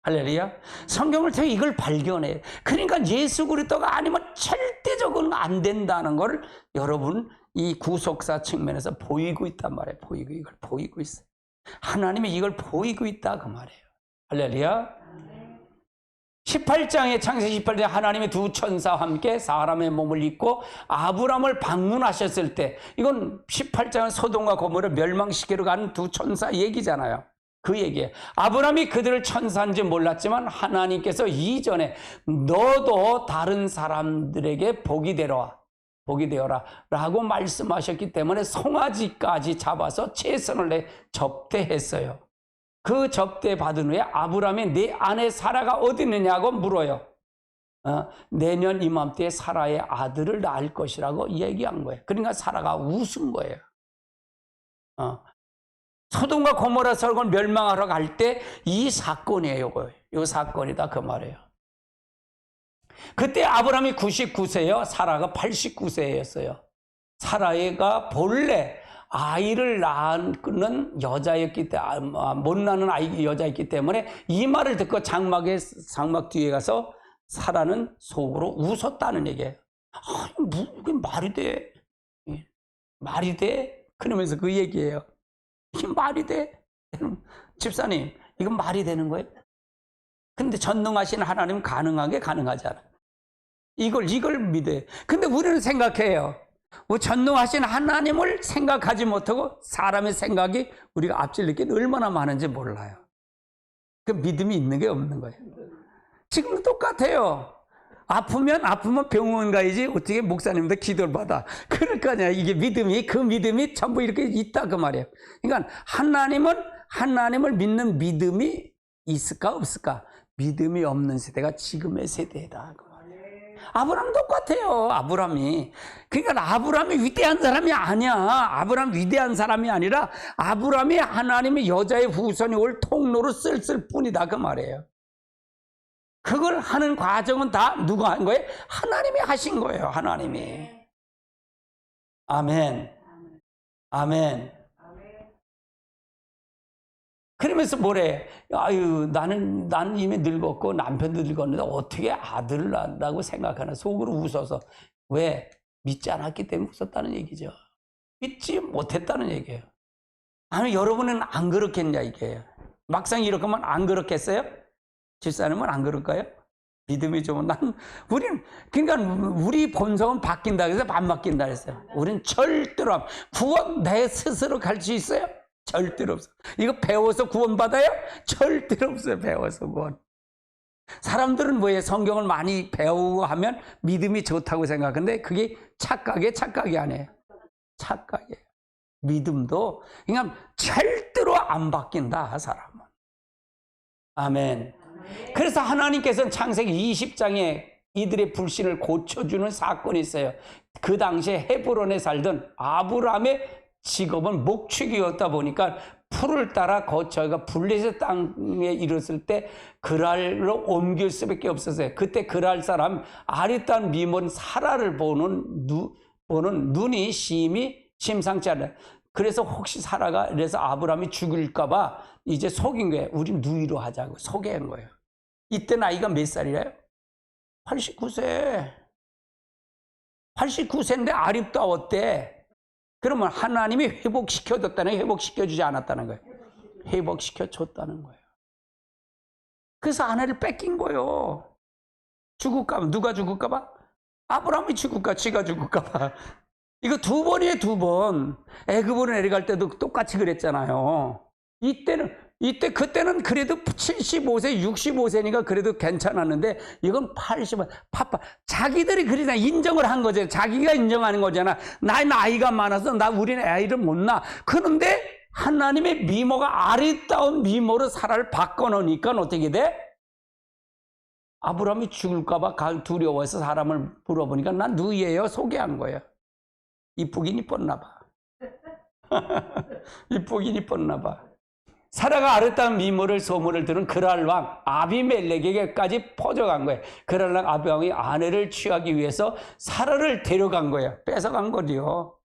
할렐루야. 성경을 통해 이걸 발견해요. 그러니까 예수 그리스도가 아니면 절대적으로는 안 된다는 걸 여러분 이 구속사 측면에서 보이고 있단 말이에요. 이걸 보이고 있어요. 하나님이 이걸 보이고 있다 그 말이에요. 할렐루야. 18장에 창세기 18장에 하나님의 두 천사와 함께 사람의 몸을 입고 아브람을 방문하셨을 때, 이건 18장은 소돔과 고모를 멸망시키러 가는 두 천사 얘기잖아요. 그 얘기예요. 아브람이 그들을 천사인지 몰랐지만 하나님께서 이전에 너도 다른 사람들에게 복이 되어라 라고 말씀하셨기 때문에 송아지까지 잡아서 채선을 내 접대했어요. 그 접대 받은 후에 아브람이 네 아내 사라가 어디 있느냐고 물어요. 내년 이맘때에 사라의 아들을 낳을 것이라고 얘기한 거예요. 그러니까 사라가 웃은 거예요. 소돔과 고모라 설을 멸망하러 갈 때 이 사건이에요. 이 사건이다 그 말이에요. 그때 아브람이 99세요. 사라가 89세였어요. 사라가 본래 아이를 낳는 여자였기 때문에, 못 낳는 여자였기 때문에 이 말을 듣고 장막 뒤에 가서 사라는 속으로 웃었다는 얘기예요. 그게 말이 돼? 말이 돼? 그러면서 그 얘기예요. 이게 말이 돼? 집사님, 이건 말이 되는 거예요? 근데 전능하신 하나님은 가능하지 않아요. 이걸 믿어요. 근데 우리는 생각해요. 전능하신 하나님을 생각하지 못하고 사람의 생각이 우리가 앞질릴 게 얼마나 많은지 몰라요. 그 믿음이 있는 게 없는 거예요. 지금도 똑같아요. 아프면 병원 가야지 어떻게 목사님도 기도를 받아. 그럴 거 아니야. 이게 그 믿음이 전부 이렇게 있다 그 말이에요. 그러니까 하나님을 믿는 믿음이 있을까 없을까? 믿음이 없는 세대가 지금의 세대다. 아브람 똑같아요. 아브람이. 그러니까 아브람이 위대한 사람이 아니야. 아브람 위대한 사람이 아니라 아브람이 하나님의 여자의 후손이 올 통로로 쓸 뿐이다 그 말이에요. 그걸 하는 과정은 다 누가 한 거예요? 하나님이 하신 거예요. 하나님이. 아멘. 아멘. 그러면서 뭐래? 나는 이미 늙었고 남편도 늙었는데 어떻게 아들을 낳는다고 생각하나? 속으로 웃어서. 왜? 믿지 않았기 때문에 웃었다는 얘기죠. 믿지 못했다는 얘기예요. 아니, 여러분은 안 그렇겠냐 이게. 막상 이렇게 하면 안 그렇겠어요? 집사님은 안 그럴까요? 믿음이 좀, 그러니까 우리 본성은 바뀐다 그래서 안 바뀐다 그랬어요. 우리는 절대로, 구원 내 스스로 갈 수 있어요? 절대로 없어요. 이거 배워서 구원받아요? 절대로 없어요. 배워서 구원. 사람들은 뭐예요? 성경을 많이 배우고 하면 믿음이 좋다고 생각하는데 그게 착각이 아니에요. 착각이에요. 믿음도 그냥 절대로 안 바뀐다, 사람은. 아멘. 그래서 하나님께서는 창세기 20장에 이들의 불신을 고쳐주는 사건이 있어요. 그 당시에 헤브론에 살던 아브람의 직업은 목축이었다 보니까 풀을 따라 저희가 블레셋 땅에 이르렀을 때 그랄로 옮길 수밖에 없었어요. 그때 그랄 사람 아리따운 미몬 사라를 보는 눈이 심상치 않아요. 그래서 혹시 사라가 그래서 아브람이 죽을까봐 이제 속인 거예요. 우리 누이로 하자고 속인 거예요. 이때 나이가 몇 살이래요? 89세. 89세인데 아리따웠대. 그러면 하나님이 회복시켜줬다는 거예요? 회복시켜주지 않았다는 거예요? 회복시켜줬다는 거예요. 그래서 아내를 뺏긴 거예요. 죽을까 봐. 누가 죽을까 봐? 아브라함이 죽을까? 지가 죽을까 봐. 이거 두 번이에요, 두 번. 애굽으로 내려갈 때도 똑같이 그랬잖아요. 그때는 그래도 75세, 65세니까 그래도 괜찮았는데, 이건 80, 자기들이 그러잖아. 인정을 한 거죠. 자기가 인정하는 거잖아. 나이가 많아서 우리는 아이를 못 낳아. 그런데 하나님의 미모가 아리따운 미모로 사라를 바꿔놓으니까 어떻게 돼? 아브라함이 죽을까봐 두려워해서 사람을 물어보니까 난 누이예요. 소개한 거예요. 이쁘긴 이뻤나 봐. 이쁘긴 이뻤나 봐. 사라가 아르따운 미모를 소문을 들은 그랄 왕 아비멜렉에게까지 퍼져간 거예요. 그랄 왕 아비멜렉이 아내를 취하기 위해서 사라를 데려간 거예요. 뺏어간 거지요.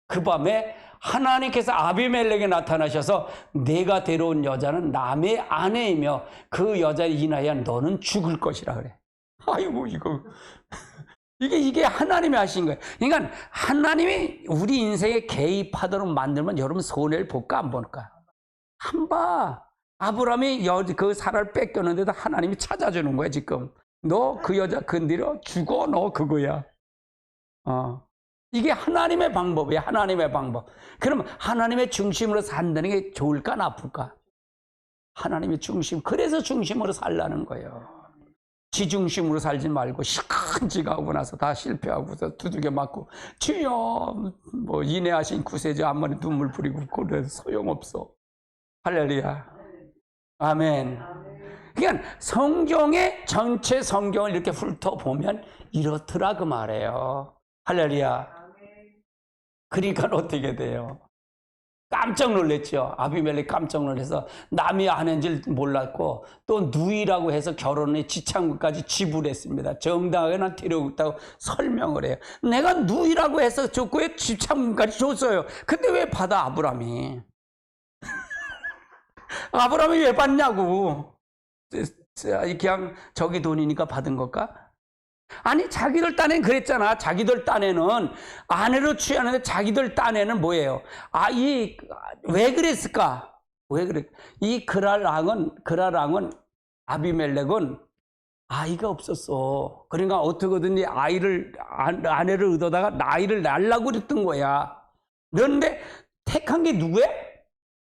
그 밤에 하나님께서 아비멜렉에 나타나셔서 내가 데려온 여자는 남의 아내이며 그 여자를 인하여 너는 죽을 것이라 그래. 아이고 이게 하나님이 하신 거예요. 그러니까 하나님이 우리 인생에 개입하도록 만들면 여러분 손해를 볼까 안 볼까? 안 봐. 아브라함이 그 사라를 뺏겼는데도 하나님이 찾아주는 거야 지금. 너 그 여자 건드려 죽어, 너 그거야. 이게 하나님의 방법이야. 하나님의 방법. 그러면 하나님의 중심으로 산다는 게 좋을까 나쁠까? 하나님의 중심. 그래서 중심으로 살라는 거예요. 지 중심으로 살지 말고 시큰 지가 오고 나서 다 실패하고서 두들겨 맞고 주여 뭐 인내하신 구세주 한 번에 눈물 뿌리고 그래서 소용없어. 할렐루야. 아멘. 그러니까 성경의 전체 성경을 이렇게 훑어보면 이렇더라 그 말이에요. 할렐루야. 그러니까 어떻게 돼요? 깜짝 놀랐죠. 아비멜렉 깜짝 놀라서 남이 아는 줄 몰랐고 또 누이라고 해서 결혼에 지창금까지 지불했습니다. 정당하게 난 데려오겠다고 설명을 해요. 내가 누이라고 해서 줬고 왜 지창금까지 줬어요. 근데 왜 받아 아브라함이? 아브라함이 왜 받냐고. 그냥 저기 돈이니까 받은 걸까? 아니 자기들 딴엔 그랬잖아. 자기들 딴에는 아내로 취하는데 자기들 딴에는 뭐예요? 왜 그랬을까? 왜 그래? 이 그랄왕은 아비멜렉은 아이가 없었어. 그러니까 어떻게든지 아내를 얻어다가 나이를 낳으려고 그랬던 거야. 그런데 택한 게 누구야?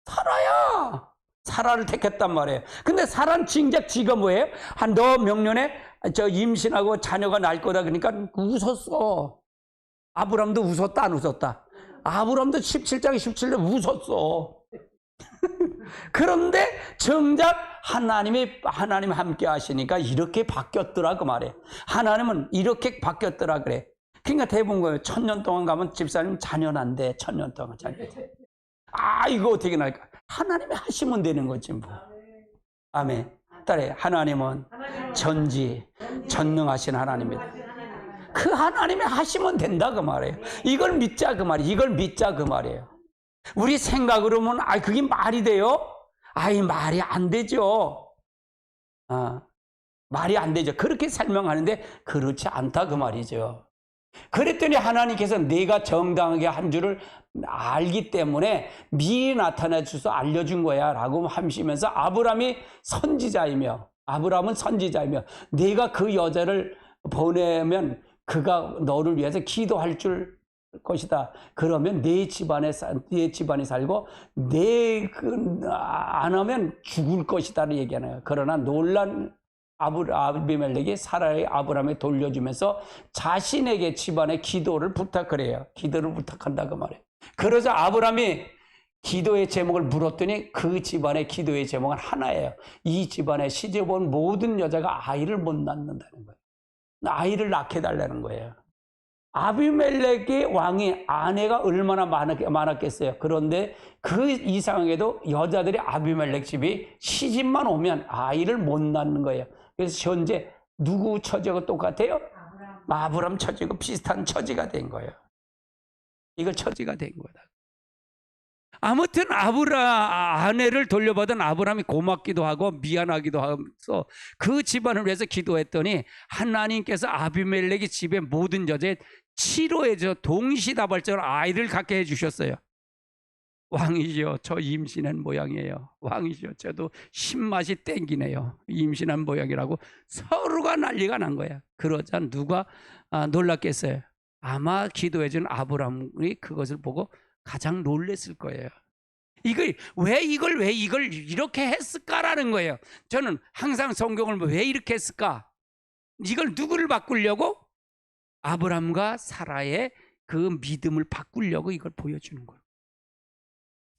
사라야. 사라를 택했단 말이에요. 근데 사라는 진작 지가 뭐예요? 너 명년에 임신하고 자녀가 날 거다 그러니까 웃었어. 아브람도 웃었다 안 웃었다? 아브람도 17장 17절 웃었어. 그런데 정작 하나님 함께 하시니까 이렇게 바뀌었더라 그 말이에요. 하나님은 이렇게 바뀌었더라 그래. 그러니까 대부분 거예요. 1000년 동안 가면 집사님 자녀 난대. 1000년 동안 자녀. 이거 어떻게 날까? 하나님이 하시면 되는 거지 뭐. 아멘. 따라해. 하나님은 전능하신 하나님입니다. 그 하나님이 하시면 된다 그 말이에요. 이걸 믿자 그 말이에요. 이걸 믿자 그 말이에요. 우리 생각으로는 그게 말이 돼요? 말이 안 되죠. 말이 안 되죠. 그렇게 설명하는데 그렇지 않다 그 말이죠. 그랬더니 하나님께서 내가 정당하게 한 줄을 알기 때문에 미리 나타나 주셔서 알려준 거야 라고 하시면서 아브라함은 선지자이며 내가 그 여자를 보내면 그가 너를 위해서 기도할 줄 것이다. 그러면 내 집안이 살고 안 하면 죽을 것이다를 얘기하네요. 그러나 놀란 아비멜렉이 사라의 아브라함에 돌려주면서 자신에게 집안의 기도를 부탁해요. 기도를 부탁한다 그 말이에요. 그러자 아브라함이 기도의 제목을 물었더니 그 집안의 기도의 제목은 하나예요. 이 집안에 시집온 모든 여자가 아이를 못 낳는다는 거예요. 아이를 낳게 달라는 거예요. 아비멜렉의 왕이 아내가 얼마나 많았겠어요. 그런데 그 이상하게도 여자들이 아비멜렉 집이 시집만 오면 아이를 못 낳는 거예요. 그래서 현재 누구 처지가 똑같아요? 아브람 처지고 비슷한 처지가 된 거예요. 이걸 처지가 된 거다. 아무튼 아내를 돌려받은 아브람이 고맙기도 하고 미안하기도 하면서 그 집안을 위해서 기도했더니 하나님께서 아비멜렉의 집의 모든 여자에 치료해줘 동시다발적으로 아이를 갖게 해주셨어요. 왕이죠. 저 임신한 모양이에요. 왕이죠. 저도 신맛이 땡기네요. 임신한 모양이라고 서로가 난리가 난 거야. 그러자 누가 놀랐겠어요? 아마 기도해준 아브람이 그것을 보고 가장 놀랬을 거예요. 왜 이걸 이렇게 했을까라는 거예요. 저는 항상 성경을 왜 이렇게 했을까? 이걸 누구를 바꾸려고? 아브람과 사라의 그 믿음을 바꾸려고 이걸 보여주는 거예요.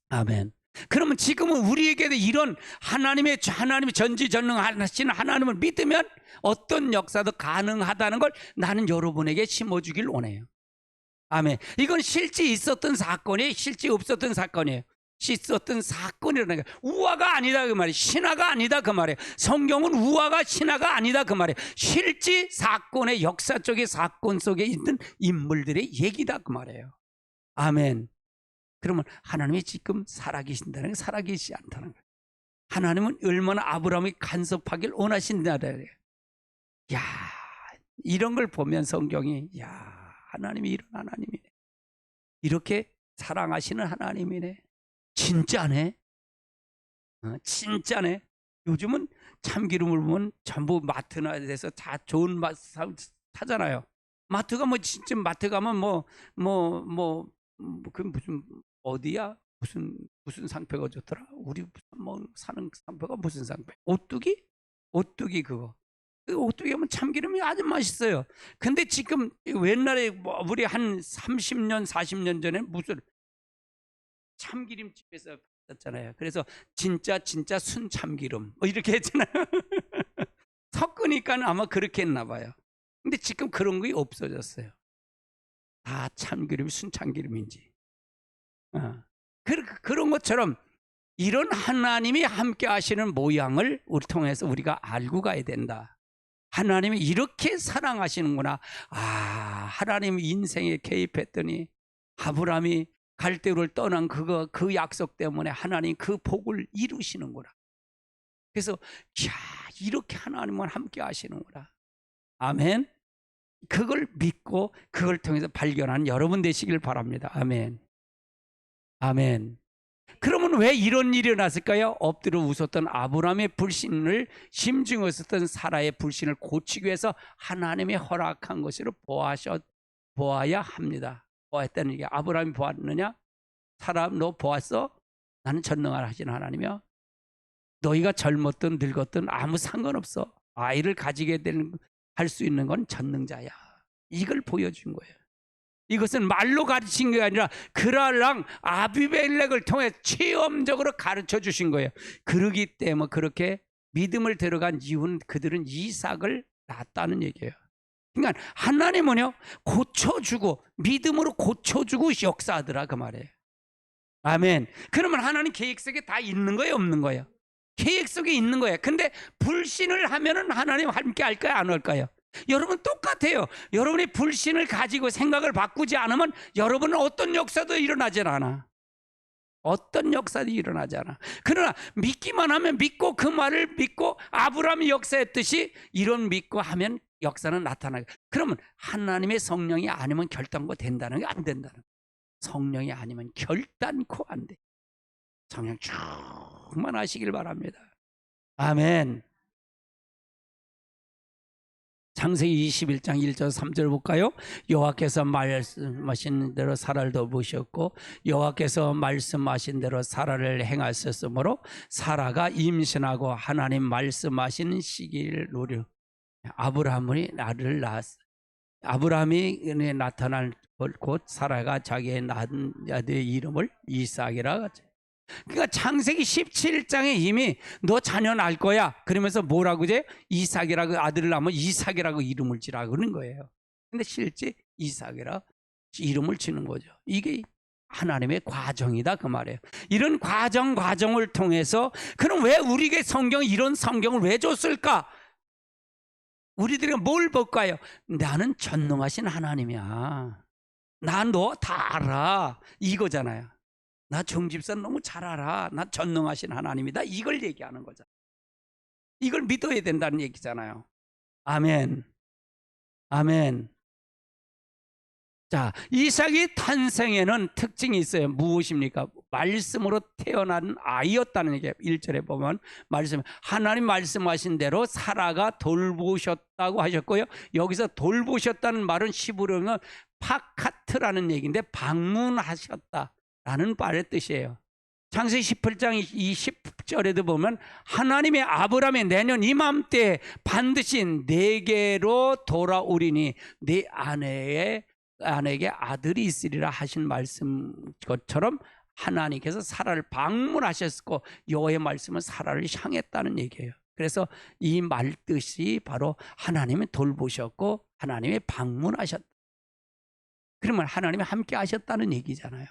아멘. 그러면 지금은 우리에게도 이런 하나님의 전지전능하신 하나님을 믿으면 어떤 역사도 가능하다는 걸 나는 여러분에게 심어주길 원해요. 아멘. 이건 실제 있었던 사건이 실제 없었던 사건이에요. 있었던 사건이라는 게 우화가 아니다 그 말이에요. 신화가 아니다 그 말이에요. 성경은 우화가 신화가 아니다 그 말이에요. 실제 사건의 역사 쪽의 사건 속에 있는 인물들의 얘기다 그 말이에요. 아멘. 그러면 하나님이 지금 살아계신다는 게 살아계시지 않다는 거예요. 하나님은 얼마나 아브라함이 간섭하길 원하신다는 거예요. 야, 이런 걸 보면 성경이 하나님이 이런 하나님이네. 이렇게 사랑하시는 하나님이네. 진짜네. 진짜네. 요즘은 참기름을 보면 전부 마트나 돼서 다 좋은 맛 사잖아요. 마트가 뭐 진짜 마트 가면 그 무슨 어디야? 무슨 상표가 좋더라? 우리 무슨 뭐 사는 상표가 무슨 상표? 오뚜기? 오뚜기 그거. 그 오뚜기 하면 참기름이 아주 맛있어요. 근데 지금 옛날에 뭐 우리 한 30년, 40년 전에 무슨 참기름집에서 잖아요. 그래서 진짜 순참기름 뭐 이렇게 했잖아요. 섞으니까 아마 그렇게 했나 봐요. 근데 지금 그런 게 없어졌어요. 다 참기름이 순참기름인지. 그런 것처럼 이런 하나님이 함께 하시는 모양을 우리 통해서 우리가 알고 가야 된다. 하나님이 이렇게 사랑하시는구나. 하나님 인생에 개입했더니 아브라함이 갈대우를 떠난 그 약속 때문에 하나님 그 복을 이루시는구나. 그래서 이렇게 하나님은 함께 하시는구나. 아멘. 그걸 믿고 그걸 통해서 발견하는 여러분 되시길 바랍니다. 아멘. 아멘. 그러면 왜 이런 일이 일어났을까요? 엎드려 웃었던 아브라함의 불신을 심중했었던 사라의 불신을 고치기 위해서 하나님이 허락한 것으로 보아야 합니다. 보았다는 얘기. 아브라함이 보았느냐? 사라 너 보았어? 나는 전능하신 하나님이요. 너희가 젊었든 늙었든 아무 상관없어. 아이를 가지게 할 수 있는 건 전능자야. 이걸 보여준 거예요. 이것은 말로 가르친 게 아니라 그랄랑 아비멜렉을 통해 체험적으로 가르쳐 주신 거예요. 그러기 때문에 그렇게 믿음을 들어간 이유는 그들은 이삭을 낳았다는 얘기예요. 그러니까 하나님은요 고쳐주고 믿음으로 고쳐주고 역사하더라 그 말이에요. 아멘. 그러면 하나님 계획 속에 다 있는 거예요, 없는 거예요? 계획 속에 있는 거예요. 근데 불신을 하면은 하나님 함께 할까요, 안 할까요? 여러분 똑같아요. 여러분이 불신을 가지고 생각을 바꾸지 않으면 여러분은 어떤 역사도 일어나지 않아. 어떤 역사도 일어나지 않아. 그러나 믿기만 하면 믿고 그 말을 믿고 아브라함이 역사했듯이 이런 믿고 하면 역사는 나타나요. 그러면 하나님의 성령이 아니면 결단코 된다는 게 안 된다는 거예요. 성령이 아니면 결단코 안 돼. 성령 충만하시길 바랍니다. 아멘. 창세기 21장 1절 3절 볼까요? 여호와께서 말씀하신 대로 사라를 돌보셨고 여호와께서 말씀하신 대로 사라를 행하셨으므로 사라가 임신하고 하나님 말씀하신 시기를 노려 아브라함이 나를 낳았어. 아브라함이 나타날 곧 사라가 자기의 낳은 아들의 이름을 이삭이라 하죠. 그러니까 창세기 17장에 이미 너 자녀 낳을 거야 그러면서 뭐라고 이제 이삭이라고 아들을 낳으면 이삭이라고 이름을 지라 그러는 거예요. 근데 실제 이삭이라 이름을 지는 거죠. 이게 하나님의 과정이다 그 말이에요. 이런 과정을 통해서 그럼 왜 우리에게 이런 성경을 왜 줬을까? 우리들이 뭘 볼까요? 나는 전능하신 하나님이야. 나 너 다 알아. 이거잖아요. 나 정집사 너무 잘 알아. 나 전능하신 하나님이다. 이걸 얘기하는 거잖아. 이걸 믿어야 된다는 얘기잖아요. 아멘. 아멘. 자, 이삭의 탄생에는 특징이 있어요. 무엇입니까? 말씀으로 태어난 아이였다는 얘기예요. 1절에 보면 하나님 말씀하신 대로 사라가 돌보셨다고 하셨고요. 여기서 돌보셨다는 말은 히브리어는 파카트라는 얘기인데 방문하셨다라는 말의 뜻이에요. 창세기 18장 20절에도 보면 하나님의 아브라함의 내년 이맘때 반드시 내게로 돌아오리니 네 아내에게 아들이 있으리라 하신 말씀 것처럼 하나님께서 사라를 방문하셨고 여호와의 말씀은 사라를 향했다는 얘기예요. 그래서 이 말 뜻이 바로 하나님이 돌보셨고 하나님이 방문하셨다. 그러면 하나님이 함께 하셨다는 얘기잖아요.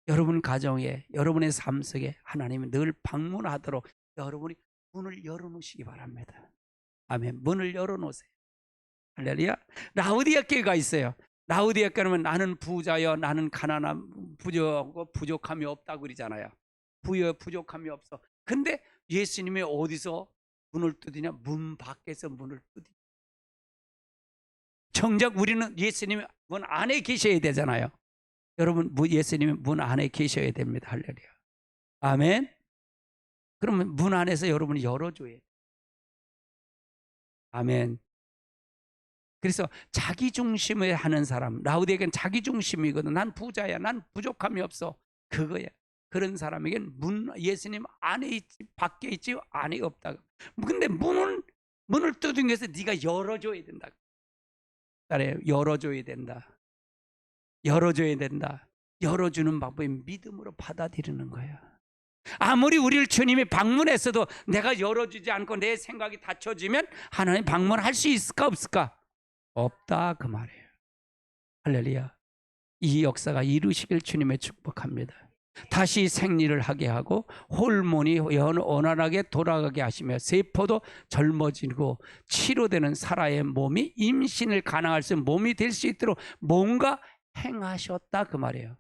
여러분 가정에 여러분의 삶 속에 하나님이 늘 방문하도록 여러분이 문을 열어놓으시기 바랍니다. 아멘. 문을 열어놓으세요. 할렐루야. 라우디아 교회가 있어요. 라우디아 교회는 나는 부자여 나는 가난함 부족함이 없다고 그러잖아요. 부족함이 없어. 근데 예수님이 어디서 문을 두드냐? 문 밖에서 문을 두드냐. 정작 우리는 예수님이 문 안에 계셔야 되잖아요. 여러분 예수님이 문 안에 계셔야 됩니다. 할렐루야. 아멘. 그러면 문 안에서 여러분이 열어줘야 돼요. 아멘. 그래서 자기 중심을 하는 사람, 라우디에게는 자기 중심이거든. 난 부자야, 난 부족함이 없어. 그거야. 그런 사람에게는 예수님 안에 있지, 밖에 있지, 안에 없다. 근데 문을 두둥겨서 네가 열어줘야 된다. 열어줘야 된다. 열어줘야 된다. 열어주는 방법이 믿음으로 받아들이는 거야. 아무리 우리를 주님이 방문했어도 내가 열어주지 않고 내 생각이 닫혀지면 하나님 방문할 수 있을까 없을까? 없다 그 말이에요. 할렐루야. 이 역사가 이루시길 주님의 축복합니다. 다시 생리를 하게 하고 호르몬이 원활하게 돌아가게 하시며 세포도 젊어지고 치료되는 사라의 몸이 임신을 가능할 수 있는 몸이 될 수 있도록 뭔가 행하셨다 그 말이에요.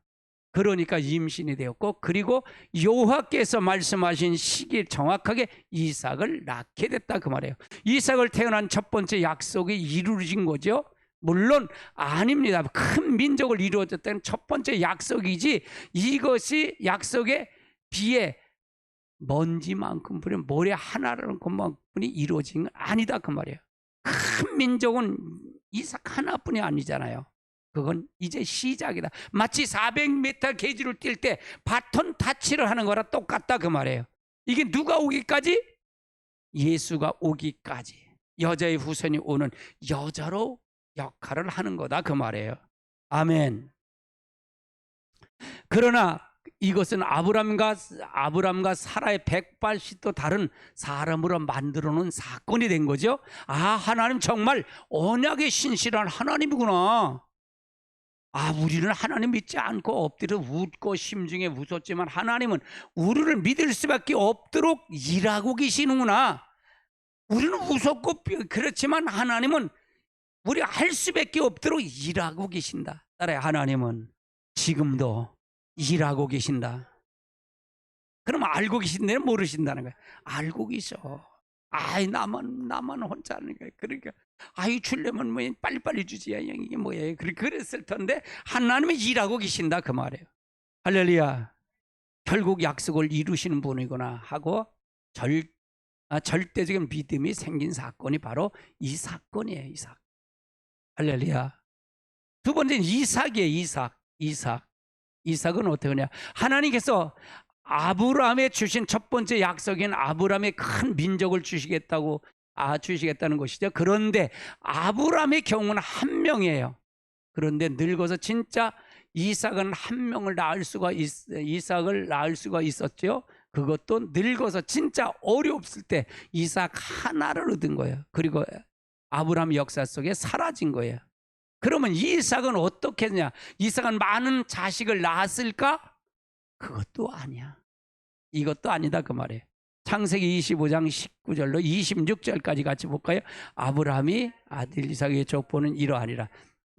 그러니까 임신이 되었고, 그리고 여호와께서 말씀하신 시기에 정확하게 이삭을 낳게 됐다 그 말이에요. 이삭을 태어난 첫 번째 약속이 이루어진 거죠. 물론 아닙니다. 큰 민족을 이루어졌다는 첫 번째 약속이지, 이것이 약속에 비해 먼지만큼 뿌린 모래 하나라는 것만뿐이 이루어진 건 아니다 그 말이에요. 큰 민족은 이삭 하나뿐이 아니잖아요. 그건 이제 시작이다. 마치 400m 계지를 뛸 때 바톤 타치를 하는 거랑 똑같다 그 말이에요. 이게 누가 오기까지? 예수가 오기까지. 여자의 후손이 오는 여자로 역할을 하는 거다 그 말이에요. 아멘. 그러나 이것은 아브람과 사라의 180도 다른 사람으로 만들어 놓은 사건이 된 거죠. 아, 하나님 정말 언약의 신실한 하나님이구나. 아, 우리는 하나님 믿지 않고 엎드려 웃고 심중에 웃었지만 하나님은 우리를 믿을 수밖에 없도록 일하고 계시는구나. 우리는 웃었고 그렇지만 하나님은 우리 할 수밖에 없도록 일하고 계신다. 따라요. 하나님은 지금도 일하고 계신다. 그럼 알고 계신데 모르신다는 거야. 알고 계셔. 아이, 나만 혼자 하는 거야. 그러니까 아이, 주려면 뭐 빨리빨리 주지. 이게 뭐예요? 그랬을 텐데 하나님이 일하고 계신다 그 말이에요. 할렐루야. 결국 약속을 이루시는 분이구나 하고 절대적인 믿음이 생긴 사건이 바로 이 사건이에요. 이삭. 할렐루야. 두 번째는 이삭이에요. 이삭은 어떻게 하냐? 하나님께서 아브라함에 주신 첫 번째 약속인 아브라함의 큰 민족을 주시겠다는 것이죠. 그런데 아브라함의 경우는 한 명이에요. 그런데 늙어서 진짜 이삭을 낳을 수가 있었죠. 그것도 늙어서 진짜 어렵을 때 이삭 하나를 얻은 거예요. 그리고 아브라함 역사 속에 사라진 거예요. 그러면 이삭은 어떻게 했냐? 이삭은 많은 자식을 낳았을까? 그것도 아니야. 이것도 아니다 그 말이에요. 창세기 25장 19절로 26절까지 같이 볼까요? 아브라함이 아들 이삭의 족보는 이러하니라.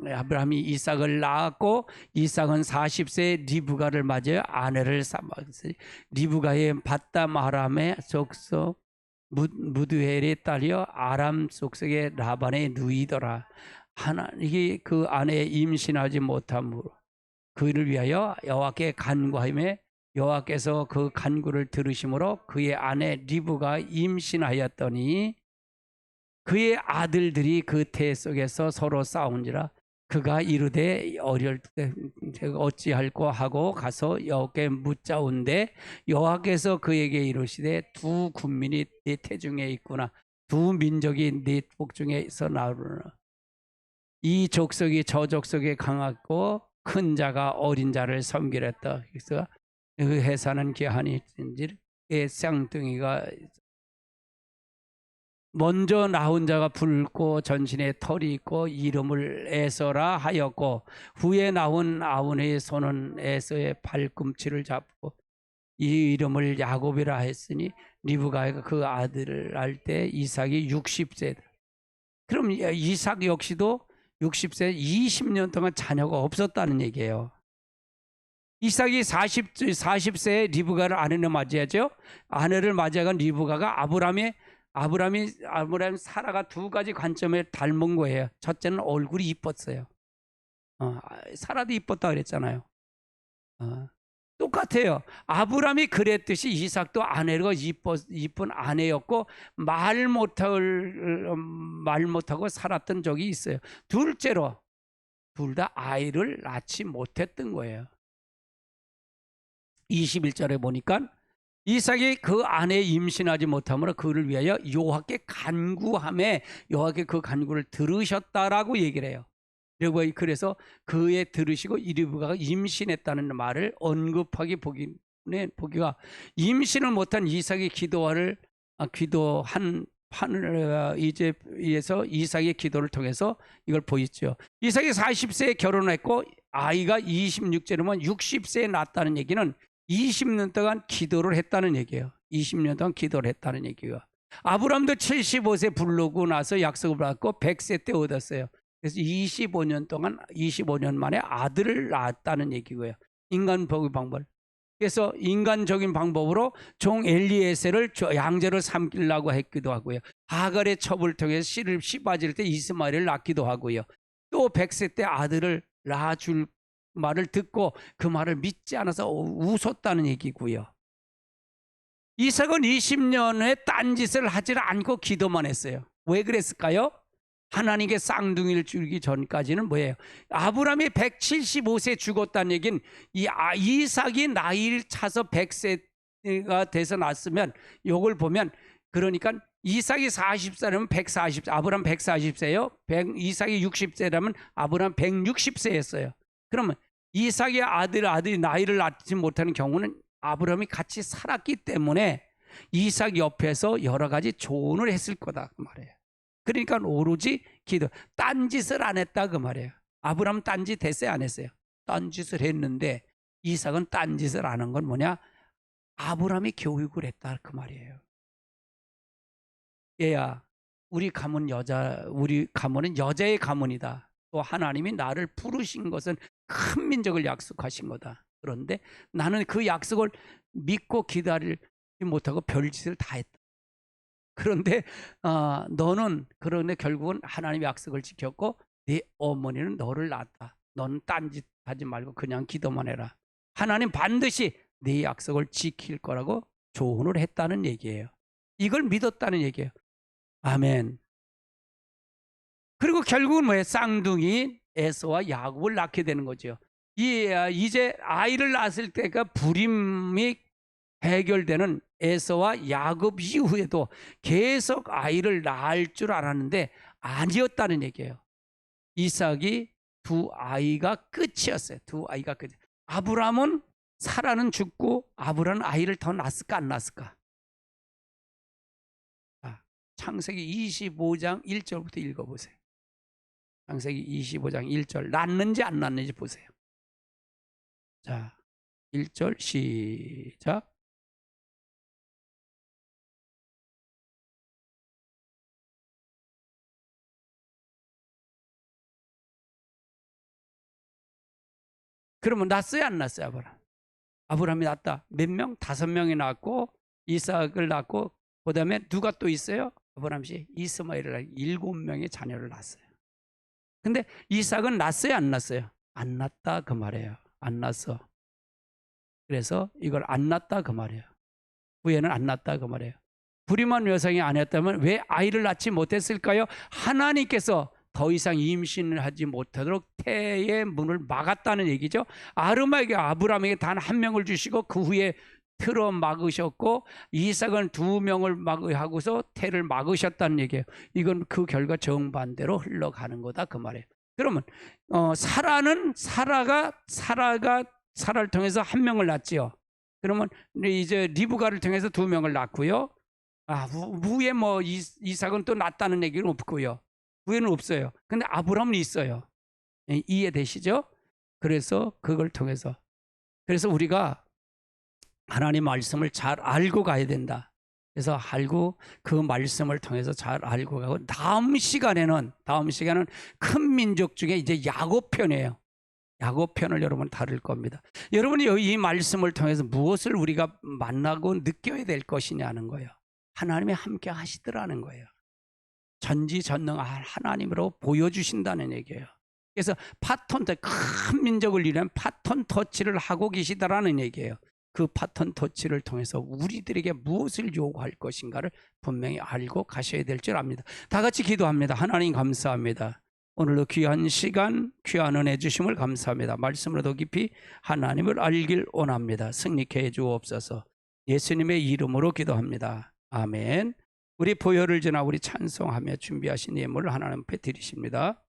아브라함이 이삭을 낳았고 이삭은 40세에 리브가를 맞아요. 아내를 삼았어요. 리브가의 바담 아람의 족속 무드헬의 딸이여 아람 족속의 라반의 누이더라. 이게 그 아내 임신하지 못함으로 그를 위하여 여호와께 간구하며 여호와께서 그 간구를 들으심으로 그의 아내 리브가 임신하였더니 그의 아들들이 그 태 속에서 서로 싸운지라 그가 이르되 어릴 때 어찌할꼬 하고 가서 여호와께 묻자온데 여호와께서 그에게 이르시되 두 군민이 네 태중에 있구나. 두 민족이 네 복중에서 나오느라. 이 족속이 저 족속에 강하고 큰 자가 어린 자를 섬기랬다. 그래서 그 해사는 귀하니 의 쌍둥이가 먼저 나온 자가 붉고 전신에 털이 있고 이름을 에서라 하였고 후에 나온 아론의 손은 에서의 발꿈치를 잡고 이 이름을 야곱이라 했으니 리브가가 그 아들을 낳을 때 이삭이 60세. 그럼 이삭 역시도 60세 20년 동안 자녀가 없었다는 얘기예요. 이삭이 40세에 리브가를 아내를 맞이하죠. 아내를 맞이하건 리브가가 아브라함 사라가 두 가지 관점에 닮은 거예요. 첫째는 얼굴이 이뻤어요. 사라도 이뻤다 그랬잖아요. 똑같아요. 아브라함이 그랬듯이 이삭도 아내가 이쁜 아내였고 말 못하고 살았던 적이 있어요. 둘째로 둘 다 아이를 낳지 못했던 거예요. 21절에 보니까 이삭이 그 아내 임신하지 못함으로 그를 위하여 여호와께 간구하매 여호와께 그 간구를 들으셨다라고 얘기를 해요. 그래서 그의 들으시고 리브가가 임신했다는 말을 언급하기 보기가 임신을 못한 이삭의 기도한 이제에서 이삭의 기도를 통해서 이걸 보였죠. 이삭이 40세에 결혼했고 아이가 26세면 60세에 낳았다는 얘기는 20년 동안 기도를 했다는 얘기예요. 20년 동안 기도를 했다는 얘기예요. 아브라함도 75세 부르고 나서 약속을 받고 100세 때 얻었어요. 그래서 25년 만에 아들을 낳았다는 얘기고요. 인간적인 방법. 그래서 인간적인 방법으로 종 엘리에셀을 양자로 삼키려고 했기도 하고요. 하갈의 첩을 통해서 씨를 씹어질 때 이스마엘을 낳기도 하고요. 또 100세 때 아들을 낳아줄 말을 듣고 그 말을 믿지 않아서 웃었다는 얘기고요. 이삭은 20년에 딴짓을 하지 않고 기도만 했어요. 왜 그랬을까요? 하나님께 쌍둥이를 주기 전까지는 뭐예요? 아브라함이 175세 죽었다는 얘기는 이삭이 나이를 차서 100세가 돼서 났으면 이걸 보면 그러니까 이삭이 40세라면 140세, 아브라함 140세요. 이삭이 60세라면 아브라함 160세였어요. 그러면 이삭의 아들이 나이를 낳지 못하는 경우는 아브라함이 같이 살았기 때문에 이삭 옆에서 여러 가지 조언을 했을 거다 그 말이에요. 그러니까 오로지 기도, 딴짓을 안 했다 그 말이에요. 아브라함 딴짓 했어요 안 했어요? 딴짓을 했는데 이삭은 딴짓을 안 한 건 뭐냐? 아브라함이 교육을 했다 그 말이에요. 얘야, 우리 가문은 여자의 가문이다. 또 하나님이 나를 부르신 것은 큰 민족을 약속하신 거다. 그런데 나는 그 약속을 믿고 기다리지 못하고 별짓을 다 했다. 그런데 너는 그런데 결국은 하나님의 약속을 지켰고 네 어머니는 너를 낳았다. 너는 딴짓 하지 말고 그냥 기도만 해라. 하나님 반드시 네 약속을 지킬 거라고 조언을 했다는 얘기예요. 이걸 믿었다는 얘기예요. 아멘. 그리고 결국은 뭐예요? 쌍둥이 에서와 야곱을 낳게 되는 거죠. 이제 아이를 낳았을 때가 불임이 해결되는 에서와 야곱 이후에도 계속 아이를 낳을 줄 알았는데 아니었다는 얘기예요. 이삭이 두 아이가 끝이었어요. 두 아이가 끝. 아브라함은 사라는 죽고 아브라함은 아이를 더 낳았을까 안 낳았을까? 창세기 25장 1절부터 읽어보세요. 창세기 25장 1절 낳는지 안 낳는지 보세요. 자, 1절 시작. 그러면 낳았어요 안 낳았어요 아브라함? 아브라함이 낳았다. 몇 명? 5명이 낳았고 이삭을 낳고 그 다음에 누가 또 있어요? 아브라함이 이스마엘을 7명의 자녀를 낳았어요. 근데 이삭은 낳았어요 안 낳았어요? 안 낳았다 그 말이에요. 안 낳았어. 그래서 이걸 안 낳았다 그 말이에요. 후에는 안 낳았다 그 말이에요. 불임한 여성이 아니었다면 왜 아이를 낳지 못했을까요? 하나님께서 더 이상 임신을 하지 못하도록 태의 문을 막았다는 얘기죠. 아브라함에게 단 한 명을 주시고 그 후에 틀어 막으셨고 이삭은 2명을 하고서 태를 막으셨다는 얘기예요. 이건 그 결과 정반대로 흘러가는 거다 그 말이에요. 그러면 사라를 통해서 1명을 낳지요. 그러면 이제 리브가를 통해서 2명을 낳고요. 후에 뭐 이삭은 또 낳았다는 얘기는 없고요. 후에는 없어요. 근데 아브라함은 있어요. 이해되시죠? 그래서 그걸 통해서 그래서 우리가 하나님 말씀을 잘 알고 가야 된다. 그래서 그 말씀을 통해서 잘 알고 가고 다음 시간에는 큰 민족 중에 이제 야곱 편이에요. 야곱 편을 여러분 다룰 겁니다. 여러분이 이 말씀을 통해서 무엇을 우리가 만나고 느껴야 될 것이냐는 거예요. 하나님이 함께 하시더라는 거예요. 전지전능한 하나님으로 보여주신다는 얘기예요. 그래서 큰 민족을 이루는 바톤 터치를 하고 계시다라는 얘기예요. 그 바톤 터치를 통해서 우리들에게 무엇을 요구할 것인가를 분명히 알고 가셔야 될 줄 압니다. 다 같이 기도합니다. 하나님 감사합니다. 오늘도 귀한 시간, 귀한 은혜 주심을 감사합니다. 말씀으로 더 깊이 하나님을 알길 원합니다. 승리케 해 주옵소서. 예수님의 이름으로 기도합니다. 아멘. 우리 보혈을 지나 우리 찬송하며 준비하신 예물을 하나님 앞에 드리십니다.